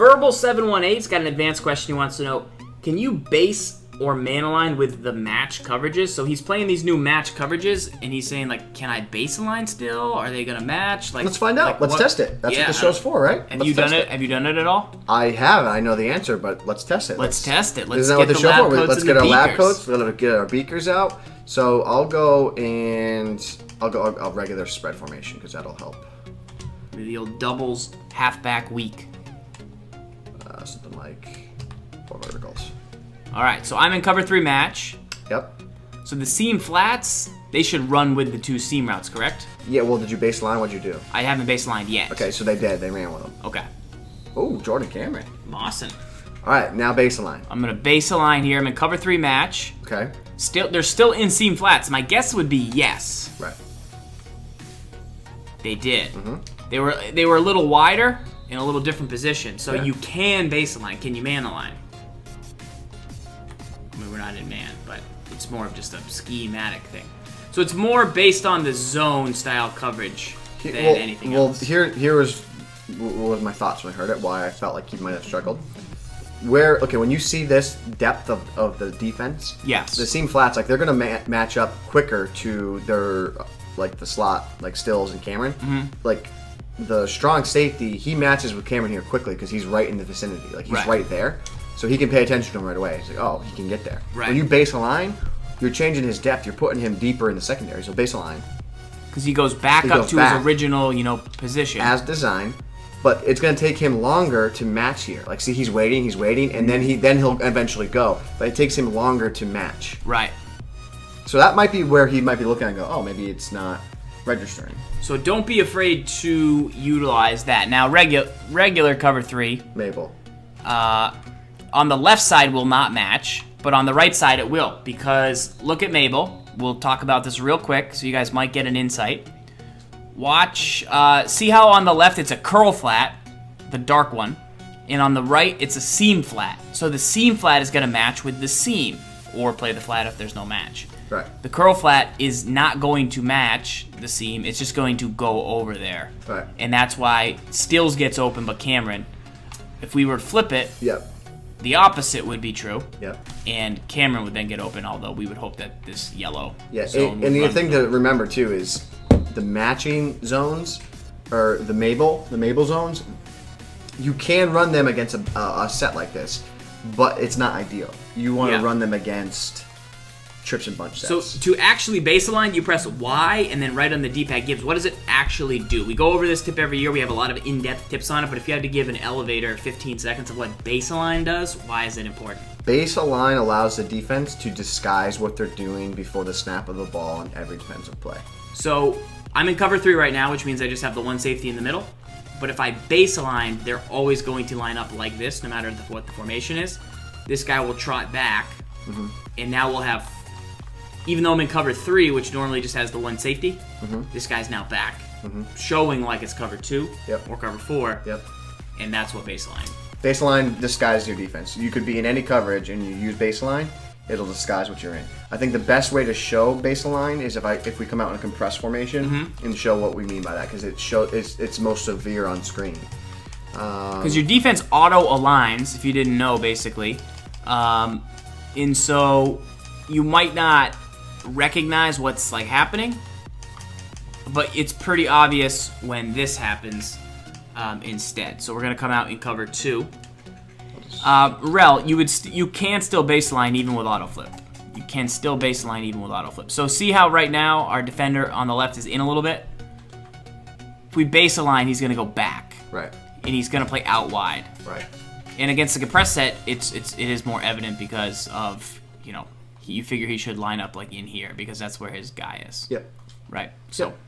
Verbal 718's got an advanced question. He wants to know, can you base or man align with the match coverages? So he's playing these new match coverages, and he's saying, like, can I base align still? Are they going to match? Like, let's find out. Let's test it. That's what the show's for, right? Have you done it? Have you done it at all? I have. I know the answer, but let's test it. Let's test it. Let's get get the lab coats. Let's get our lab coats. We'll get our beakers out. So I'll go and I'll regular spread formation because that'll help. The old doubles halfback weak. Something like 4 verticals. All right, so I'm in cover 3 match. Yep. So the seam flats, they should run with the 2 seam routes, correct? Yeah, well, did you baseline? What'd you do? I haven't baselined yet. Okay, so they did. They ran with them. Okay. Oh, Jordan Cameron. Awesome. All right, now baseline. I'm going to base align here. I'm in cover 3 match. Okay. They're still in seam flats. My guess would be yes. Right. They did. Mm-hmm. They were a little wider in a little different position. So yeah. you can base align. Can you man align? I mean, we're not in man, but it's more of just a schematic thing. So it's more based on the zone style coverage than anything else. Well, here was my thoughts when I heard it, why I felt like he might have struggled. When you see this depth of the defense, yes, the seam flats, like they're going to match up quicker to their, like the slot, like Stills and Cameron. Mm-hmm. Like the strong safety, he matches with Cameron here quickly because he's right in the vicinity. Like he's right there. So he can pay attention to him right away. He's like, oh, he can get there. Right. When you base align, you're changing his depth. You're putting him deeper in the secondary. So base align. Because he goes back up to his original, position. As designed. But it's going to take him longer to match here. Like, see, he's waiting, and then he'll eventually go. But it takes him longer to match. Right. So that might be where he might be looking and go, oh, maybe it's not registering. So don't be afraid to utilize that. Now, regular cover 3. Mabel. On the left side will not match, but on the right side it will. Because look at Mabel. We'll talk about this real quick, so you guys might get an insight. Watch, see how on the left it's a curl flat, the dark one, and on the right it's a seam flat. So the seam flat is going to match with the seam, or play the flat if there's no match. Right. The curl flat is not going to match the seam, it's just going to go over there. Right. And that's why Stills gets open, but Cameron, if we were to flip it, yep, the opposite would be true. Yep. And Cameron would then get open, although we would hope that this yellow zone would and the run thing through. to remember, too, is the matching zones, or the Mabel zones, you can run them against a set like this, but it's not ideal. You want to run them against trips and bunch sets. So to actually base align, you press Y and then right on the D-pad gives. What does it actually do? We go over this tip every year. We have a lot of in-depth tips on it, but if you had to give an elevator 15 seconds of what base align does, why is it important? Base align allows the defense to disguise what they're doing before the snap of the ball in every defensive play. So I'm in cover 3 right now, which means I just have the one safety in the middle. But if I base align, they're always going to line up like this, no matter what the formation is. This guy will trot back, and now we'll have, even though I'm in cover 3, which normally just has the one safety, this guy's now back, showing like it's cover 2 or cover 4, and that's what baseline. Baseline disguises your defense. You could be in any coverage and you use baseline, it'll disguise what you're in. I think the best way to show baseline is if we come out in a compressed formation and show what we mean by that, because it's most severe on screen. Because your defense auto aligns, if you didn't know, basically, and so you might not recognize what's like happening, but it's pretty obvious when this happens instead. So we're gonna come out in cover 2. Rel, you can still baseline even with auto flip. You can still baseline even with auto flip. So see how right now our defender on the left is in a little bit. If we base align, he's gonna go back. Right. And he's gonna play out wide. Right. And against the compressed set, it is more evident because of, you figure he should line up like in here because that's where his guy is. Yep. Right. So